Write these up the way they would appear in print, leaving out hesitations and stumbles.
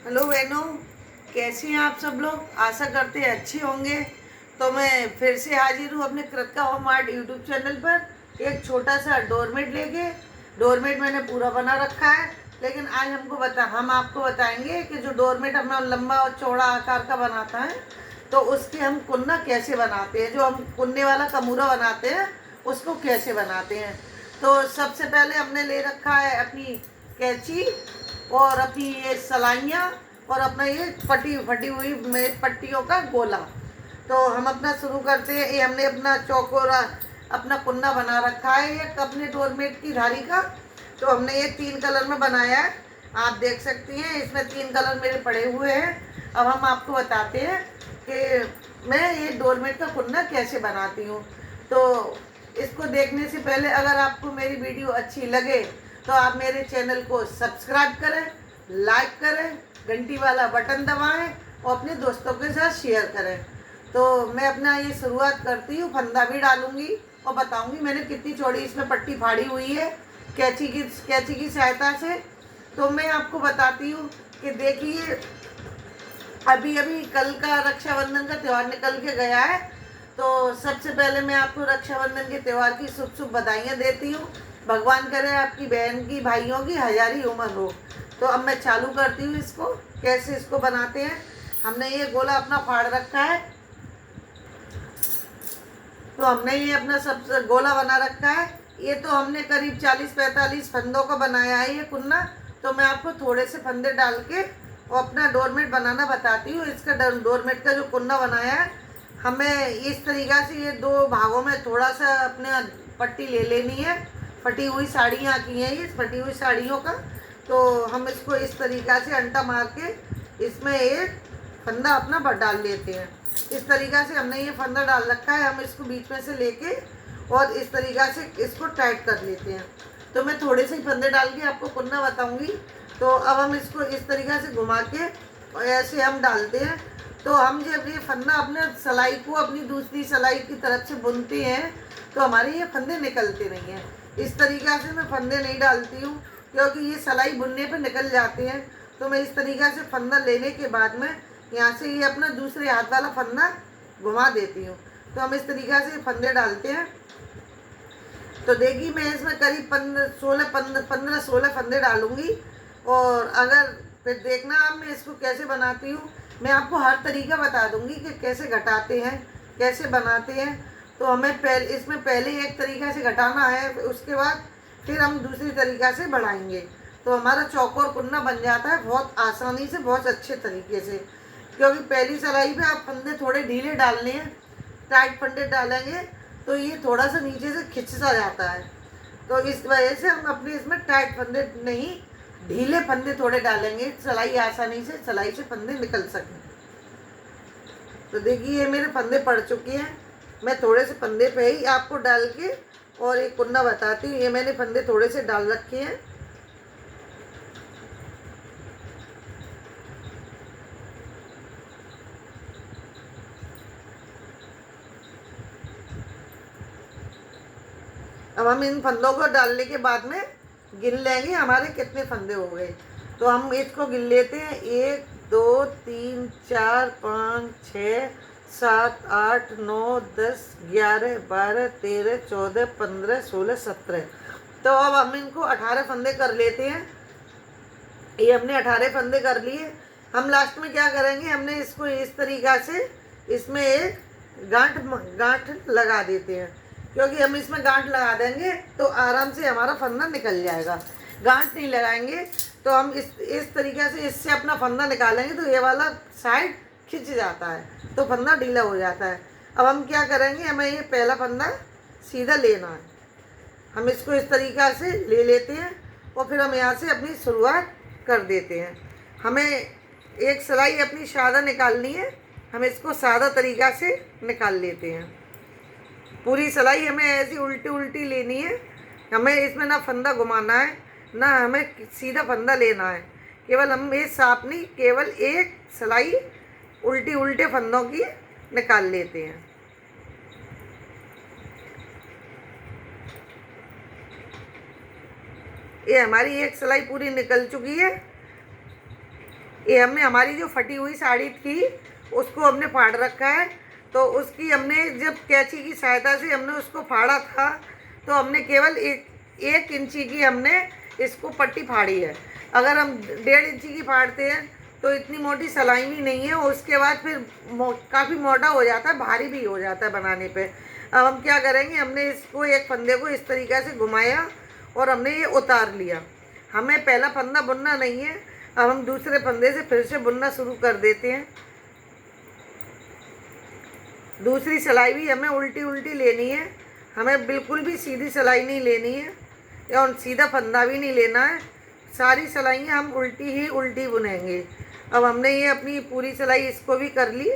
Hello बहनों, कैसी हैं आप सब लोग। आशा करते हैं अच्छे होंगे। तो मैं फिर से हाजिर हूँ अपने Kritika home art YouTube channel पर एक छोटा सा डोरमेट लेके। डोरमेट मैंने पूरा बना रखा है, लेकिन आज हम आपको बताएंगे कि जो डोरमेट हम लंबा और चौड़ा आकार का बनाता है, तो उसके हम कुन्ना कैसे बनाते हैं। जो हम कुन्ने वाला कमूरा बनाते हैं, उसको कैसे बनाते हैं। तो सबसे पहले हमने ले रखा है अपनी कैंची और अपनी ये सलाइयाँ और अपना ये फटी फटी हुई पट्टियों का गोला। तो हम अपना शुरू करते हैं। ये हमने अपना चौकोरा अपना कुन्ना बना रखा है ये अपने डोरमेट की धारी का। तो हमने ये 3 कलर में बनाया है, आप देख सकती हैं। इसमें 3 कलर मेरे पड़े हुए हैं। अब हम आपको बताते हैं कि मैं ये डोरमेट का कुन्ना कैसे बनाती हूँ। तो इसको देखने से पहले अगर आपको मेरी वीडियो अच्छी लगे तो आप मेरे चैनल को सब्सक्राइब करें, लाइक करें, घंटी वाला बटन दबाएं और अपने दोस्तों के साथ शेयर करें। तो मैं अपना ये शुरुआत करती हूँ। फंदा भी डालूंगी और बताऊंगी मैंने कितनी चौड़ी इसमें पट्टी फाड़ी हुई है कैंची की सहायता से। तो मैं आपको बताती हूँ कि देखिए, अभी अभी कल का रक्षाबंधन का त्यौहार निकल के गया है। तो सबसे पहले मैं आपको रक्षाबंधन के त्यौहार की शुभ शुभ बधाइयाँ देती हूँ। भगवान करे आपकी बहन की भाइयों की हजारी उम्र हो। तो अब मैं चालू करती हूँ इसको, कैसे इसको बनाते हैं। हमने ये गोला अपना फाड़ रखा है। तो हमने ये अपना सब गोला बना रखा है। ये तो हमने करीब 40-45 फंदों का बनाया है ये कुन्ना। तो मैं आपको थोड़े से फंदे डाल के और अपना डोरमेट बनाना बताती हूँ। इसका डोरमेट का जो कुन्ना बनाया है, हमें इस तरीक़ा से ये 2 भागों में थोड़ा सा अपने पट्टी ले लेनी है। फटी हुई साड़ियाँ की हैं ये, फटी हुई साड़ियों का। तो हम इसको इस तरीक़ा से अंटा मार के इसमें एक फंदा अपना डाल लेते हैं। इस तरीक़ा से हमने ये फंदा डाल रखा है। हम इसको बीच में से लेके और इस तरीक़ा से इसको टाइट कर लेते हैं। तो मैं थोड़े से ही फंदे डाल के आपको कुन्ना बताऊंगी। तो अब हम इसको इस तरीक़ा से घुमा के और ऐसे हम डालते हैं। तो हम जब ये फंदा अपने सिलाई को अपनी दूसरी सिलाई की तरफ से बुनते हैं, तो हमारे ये फंदे निकलते नहीं हैं। इस तरीक़ा से मैं फंदे नहीं डालती हूँ, क्योंकि ये सिलाई बुनने पे निकल जाते हैं। तो मैं इस तरीक़ा से फंदा लेने के बाद में यहाँ से ये अपना दूसरे हाथ वाला फंदा घुमा देती हूँ। तो हम इस तरीक़ा से फंदे डालते हैं। तो देखिए, मैं इसमें करीब 15-16 फंदे डालूंगी। और अगर फिर देखना आप मैं इसको कैसे बनाती हूँ, मैं आपको हर तरीका बता दूंगी कि कैसे घटाते हैं, कैसे बनाते हैं। तो हमें इसमें पहले एक तरीक़ा से घटाना है, उसके बाद फिर हम दूसरी तरीक़ा से बढ़ाएंगे। तो हमारा चौकोर कुन्ना बन जाता है बहुत आसानी से, बहुत अच्छे तरीके से। क्योंकि पहली सिलाई पे आप फंदे थोड़े ढीले डालने हैं, टाइट फंदे डालेंगे तो ये थोड़ा सा नीचे से खिंचता जाता है। तो इस वजह से हम अपने इसमें टाइट फंदे नहीं, ढीले फंदे थोड़े डालेंगे, सिलाई आसानी से सिलाई से फंदे निकल सकें। तो देखिए, ये मेरे फंदे पड़ चुके हैं। मैं थोड़े से फंदे पे ही आपको डाल के और एक कुन्ना बताती हूँ। ये मैंने फंदे थोड़े से डाल रखे हैं। अब हम इन फंदों को डालने के बाद में गिन लेंगे हमारे कितने फंदे हो गए। तो हम इसको गिन लेते हैं। 1 2 3 4 5 6 7 8 9 10 11 12 13 14 15 16 17। तो अब हम इनको 18 फंदे कर लेते हैं। ये हमने 18 फंदे कर लिए। हम लास्ट में क्या करेंगे, हमने इसको इस तरीक़ा से इसमें एक गांठ लगा देते हैं। क्योंकि हम इसमें गांठ लगा देंगे तो आराम से हमारा फंदा निकल जाएगा। गांठ नहीं लगाएंगे तो हम इस तरीक़े से इससे अपना फंदा निकालेंगे तो ये वाला साइड खिंच जाता है, तो फंदा ढीला हो जाता है। अब हम क्या करेंगे, हमें ये पहला फंदा सीधा लेना है। हम इसको इस तरीक़ा से ले लेते हैं और फिर हम यहाँ से अपनी शुरुआत कर देते हैं। हमें एक सिलाई अपनी सादा निकालनी है। हम इसको सादा तरीक़ा से निकाल लेते हैं। पूरी सिलाई हमें ऐसी उल्टी उल्टी लेनी है। हमें इसमें ना फंदा घुमाना है, ना हमें सीधा फंदा लेना है। केवल हम ये साफ नहीं, केवल एक सिलाई उल्टी उल्टे फंदों की निकाल लेते हैं। ये हमारी एक सिलाई पूरी निकल चुकी है। ये हमने हमारी जो फटी हुई साड़ी थी उसको हमने फाड़ रखा है। तो उसकी हमने जब कैंची की सहायता से हमने उसको फाड़ा था तो हमने केवल 1 इंची की हमने इसको पट्टी फाड़ी है। अगर हम 1.5 इंची की फाड़ते हैं तो इतनी मोटी सिलाई भी नहीं है, उसके बाद फिर काफ़ी मोटा हो जाता है, भारी भी हो जाता है बनाने पे। अब हम क्या करेंगे, हमने इसको एक फंदे को इस तरीक़े से घुमाया और हमने ये उतार लिया। हमें पहला फंदा बुनना नहीं है, अब हम दूसरे फंदे से फिर से बुनना शुरू कर देते हैं। दूसरी सिलाई भी हमें उल्टी उल्टी लेनी है, हमें बिल्कुल भी सीधी सिलाई नहीं लेनी है और सीधा फंदा भी नहीं लेना है। सारी सिलाइयाँ हम उल्टी ही उल्टी बुनेंगे। अब हमने ये अपनी पूरी सिलाई इसको भी कर ली।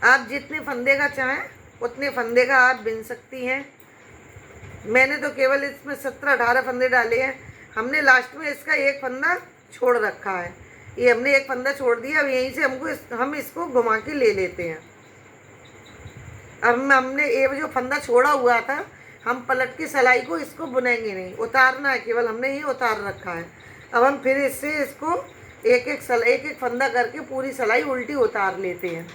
आप जितने फंदे का चाहें उतने फंदे का आप बिन सकती हैं। मैंने तो केवल इसमें 17-18 फंदे डाले हैं। हमने लास्ट में इसका एक फंदा छोड़ रखा है, ये हमने एक फंदा छोड़ दिया। अब यहीं से हम इसको घुमा के ले लेते हैं। अब हमने ये जो फंदा छोड़ा हुआ था, हम पलट की सिलाई को इसको बुनेंगे नहीं, उतारना है केवल, हमने ये उतार रखा है। अब हम फिर इससे इसको एक एक फंदा करके पूरी सिलाई उल्टी उतार लेते हैं।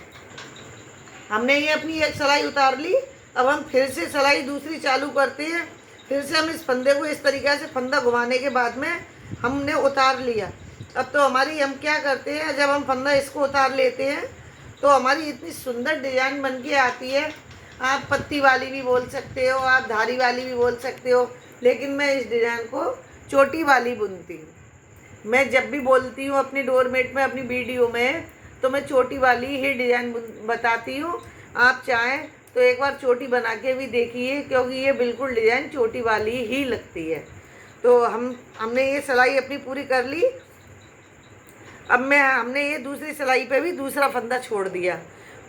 हमने ये अपनी एक सिलाई उतार ली। अब हम फिर से सिलाई दूसरी चालू करते हैं। फिर से हम इस फंदे को इस तरीक़े से फंदा घुमाने के बाद में हमने उतार लिया। अब तो हमारी हम क्या करते हैं, जब हम फंदा इसको उतार लेते हैं तो हमारी इतनी सुंदर डिज़ाइन बन के आती है। आप पत्ती वाली भी बोल सकते हो, आप धारी वाली भी बोल सकते हो, लेकिन मैं इस डिज़ाइन को चोटी वाली बुनती हूँ। मैं जब भी बोलती हूँ अपनी डोरमेट में, अपनी वीडियो में, तो मैं चोटी वाली ही डिज़ाइन बताती हूँ। आप चाहें तो एक बार चोटी बना के भी देखिए, क्योंकि ये बिल्कुल डिज़ाइन चोटी वाली ही लगती है। तो हमने ये सिलाई अपनी पूरी कर ली। अब हमने ये दूसरी सिलाई पे भी दूसरा फंदा छोड़ दिया।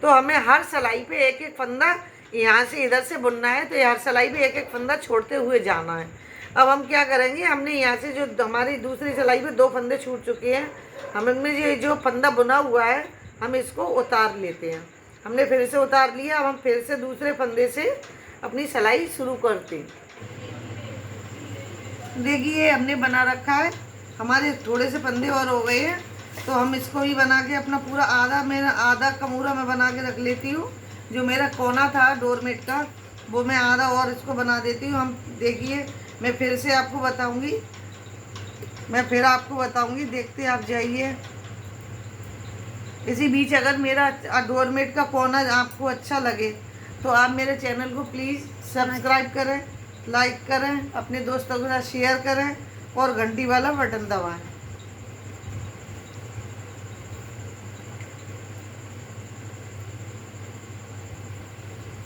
तो हमें हर सिलाई पे एक एक फंदा यहाँ से इधर से बुनना है, तो हर सिलाई पे एक एक फंदा छोड़ते हुए जाना है। अब हम क्या करेंगे, हमने यहाँ से जो हमारी दूसरी सिलाई पे 2 फंदे छूट चुके हैं, हमें ये जो फंदा बुना हुआ है हम इसको उतार लेते हैं। हमने फिर से उतार लिया। अब हम फिर से दूसरे फंदे से अपनी सिलाई शुरू करते हैं। देखिए हमने बना रखा है, हमारे थोड़े से फंदे और हो गए हैं, तो हम इसको भी बना के अपना पूरा आधा कमूरा मैं बना के रख लेती हूँ। जो मेरा कोना था डोरमेट का, वो मैं आधा और इसको बना देती हूँ। हम देखिए मैं फिर से आपको बताऊँगी, देखते आप जाइए। इसी बीच अगर मेरा डोरमेट का कोना आपको अच्छा लगे तो आप मेरे चैनल को प्लीज़ सब्सक्राइब करें, लाइक करें, अपने दोस्तों के साथ शेयर करें और घंटी वाला बटन दबाएं।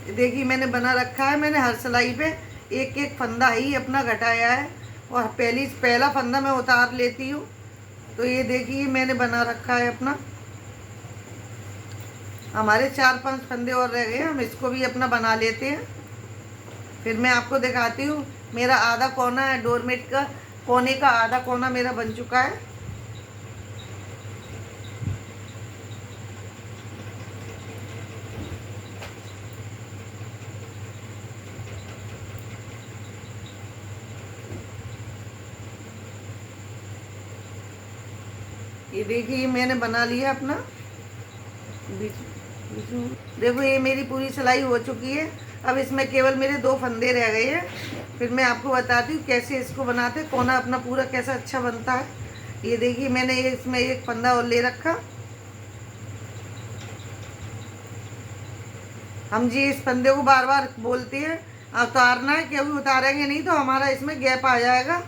देखिए मैंने बना रखा है। मैंने हर सिलाई पे एक एक फंदा ही अपना घटाया है और पहला फंदा मैं उतार लेती हूँ। तो ये देखिए मैंने बना रखा है अपना। हमारे 4-5 फंदे और रह गए, हम इसको भी अपना बना लेते हैं। फिर मैं आपको दिखाती हूँ। मेरा आधा कोना है डोरमेट का, कोने का आधा कोना मेरा बन चुका है। ये देखिए मैंने बना लिया अपना। देखो ये मेरी पूरी सिलाई हो चुकी है। अब इसमें केवल मेरे 2 फंदे रह गए हैं। फिर मैं आपको बताती हूँ कैसे इसको बनाते, कोना अपना पूरा कैसा अच्छा बनता है। ये देखिए मैंने इसमें एक फंदा और ले रखा। हम जी इस फंदे को बार बार बोलते हैं उतारना है, क्योंकि उतारेंगे नहीं तो हमारा इसमें गैप आ जाएगा।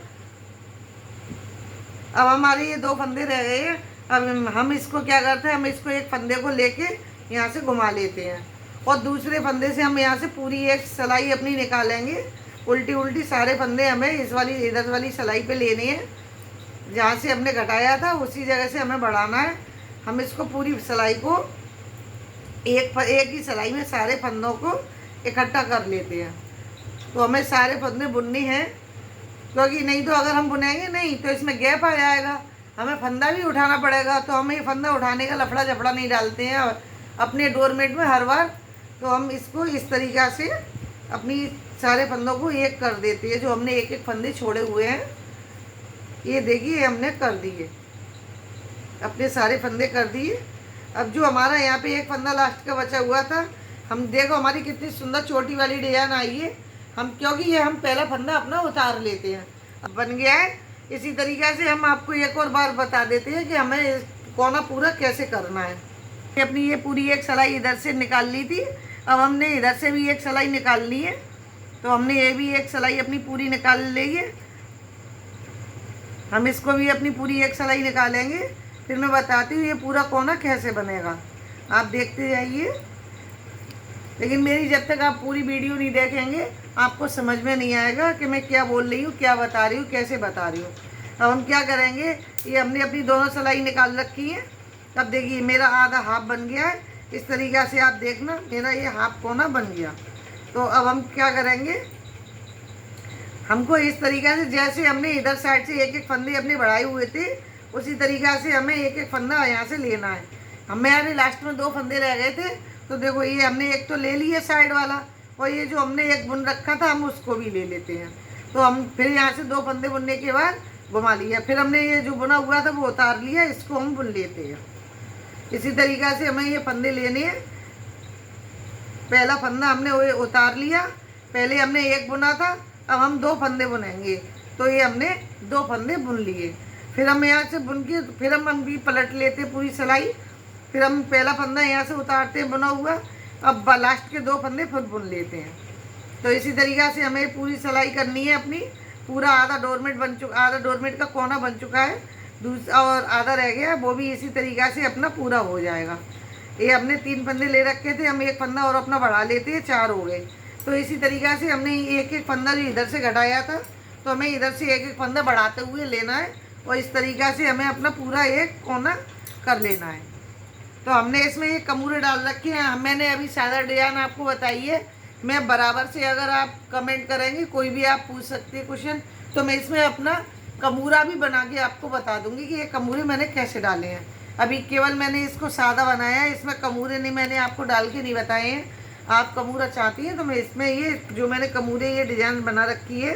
अब हमारे ये 2 फंदे रह गए हैं। अब हम इसको क्या करते हैं, हम इसको एक फंदे को लेके यहाँ से घुमा लेते हैं और दूसरे फंदे से हम यहाँ से पूरी एक सिलाई अपनी निकालेंगे। उल्टी उल्टी सारे फंदे हमें इधर वाली सिलाई पे लेने हैं। जहाँ से हमने घटाया था उसी जगह से हमें बढ़ाना है। हम इसको पूरी सिलाई को एक ही सिलाई में सारे फंदों को इकट्ठा कर लेते हैं। तो हमें सारे फंदे बुनने हैं, क्योंकि नहीं तो अगर हम बुनेंगे नहीं तो इसमें गैप आ जाएगा, हमें फंदा भी उठाना पड़ेगा। तो हमें फंदा उठाने का लफड़ा झपड़ा नहीं डालते हैं अपने डोरमेट में हर बार। तो हम इसको इस तरीक़ा से अपनी सारे फंदों को एक कर देते हैं। जो हमने एक एक फंदे छोड़े हुए हैं ये देखिए हमने कर दिए, अपने सारे फंदे कर दिए। अब जो हमारा यहाँ पे एक फंदा लास्ट का बचा हुआ था, हम देखो हमारी कितनी सुंदर छोटी वाली डिजाइन आई है। हम क्योंकि ये हम पहला फंदा अपना उतार लेते हैं। अब बन गया है। इसी तरीक़े से हम आपको एक और बार बता देते हैं कि हमें कोना पूरा कैसे करना है। अपनी ये पूरी एक सिलाई इधर से निकाल ली थी, अब हमने इधर से भी एक सिलाई निकाल ली है। तो हमने ये भी एक सिलाई अपनी पूरी निकाल ली है। हम इसको भी अपनी पूरी एक सिलाई निकालेंगे, फिर मैं बताती हूँ ये पूरा कोना कैसे बनेगा। आप देखते जाइए, लेकिन मेरी जब तक आप पूरी वीडियो नहीं देखेंगे आपको समझ में नहीं आएगा कि मैं क्या बोल रही हूँ, क्या बता रही हूँ, कैसे बता रही हूँ। अब हम क्या करेंगे, ये हमने अपनी दोनों सिलाई निकाल रखी है। अब देखिए मेरा आधा हाफ बन गया है। इस तरीक़े से आप देखना मेरा ये हाफ कोना बन गया। तो अब हम क्या करेंगे, हमको इस तरीक़े से जैसे हमने इधर साइड से एक एक फंदे अपने बढ़ाए हुए थे, उसी तरीक़े से हमें एक एक फंदा यहाँ से लेना है। हमें लास्ट में 2 फंदे रह गए थे, तो देखो ये हमने एक तो ले लिया साइड वाला, और ये जो हमने एक बुन रखा था हम उसको भी ले लेते हैं। तो हम फिर यहाँ से 2 फंदे बुनने के बाद घुमा लिया, फिर हमने ये जो बुना हुआ था वो उतार लिया, इसको हम बुन लेते हैं। इसी तरीक़े से हमें ये फंदे लेने हैं। पहला फंदा हमने वो उतार लिया, पहले हमने एक बुना था, अब हम 2 फंदे बुनेंगे। तो ये हमने 2 फंदे बुन लिए। फिर हम यहाँ से बुन के फिर हम भी पलट लेते पूरी सिलाई। फिर हम पहला फंदा यहाँ से उतारते बुना हुआ, अब लास्ट के 2 फंदे फिर बुन लेते हैं। तो इसी तरीक़े से हमें पूरी सिलाई करनी है अपनी। पूरा आधा डोरमेट बन चुका, आधा डोरमेट का कोना बन चुका है, दूसरा और आधा रह गया, वो भी इसी तरीक़े से अपना पूरा हो जाएगा। ये हमने 3 फंदे ले रखे थे, हम एक फंदा और अपना बढ़ा लेते हैं, 4 हो गए। तो इसी तरीक़े से हमने एक एक फंदा जो इधर से घटाया था, तो हमें इधर से एक एक फंदा बढ़ाते हुए लेना है, और इस तरीक़े से हमें अपना पूरा एक कोना कर लेना है। तो हमने इसमें ये कमूरे डाल रखे हैं। मैंने अभी सादा डिजाइन आपको बताई है। मैं बराबर से अगर आप कमेंट करेंगे, कोई भी आप पूछ सकते हैं क्वेश्चन, तो मैं इसमें अपना कमूरा भी बना के आपको बता दूंगी कि ये कमूरे मैंने कैसे डाले हैं। अभी केवल मैंने इसको सादा बनाया है, इसमें कमूरे नहीं मैंने आपको डाल के नहीं बताए हैं। आप कमूरा चाहती हैं तो मैं इसमें ये जो मैंने कमूरे ये डिज़ाइन बना रखी है,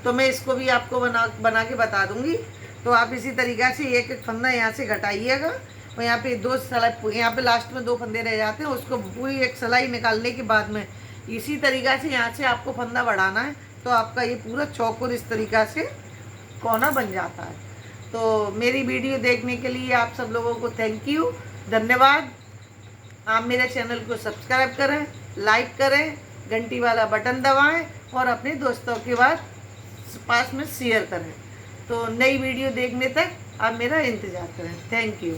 तो मैं इसको भी आपको बना के बता दूंगी। तो आप इसी तरीक़े से एक एक फंदा यहाँ से घटाइएगा, और यहाँ पे 2 सिलाई, यहाँ पे लास्ट में 2 फंदे रह जाते हैं, उसको पूरी एक सिलाई निकालने के बाद में इसी तरीक़े से यहाँ से आपको फंदा बढ़ाना है। तो आपका ये पूरा चौकोर इस तरीक़ा से कोना बन जाता है। तो मेरी वीडियो देखने के लिए आप सब लोगों को थैंक यू, धन्यवाद। आप मेरे चैनल को सब्सक्राइब करें, लाइक करें, घंटी वाला बटन दबाएं, और अपने दोस्तों के पास में शेयर करें। तो नई वीडियो देखने तक आप मेरा इंतज़ार करें। Thank you.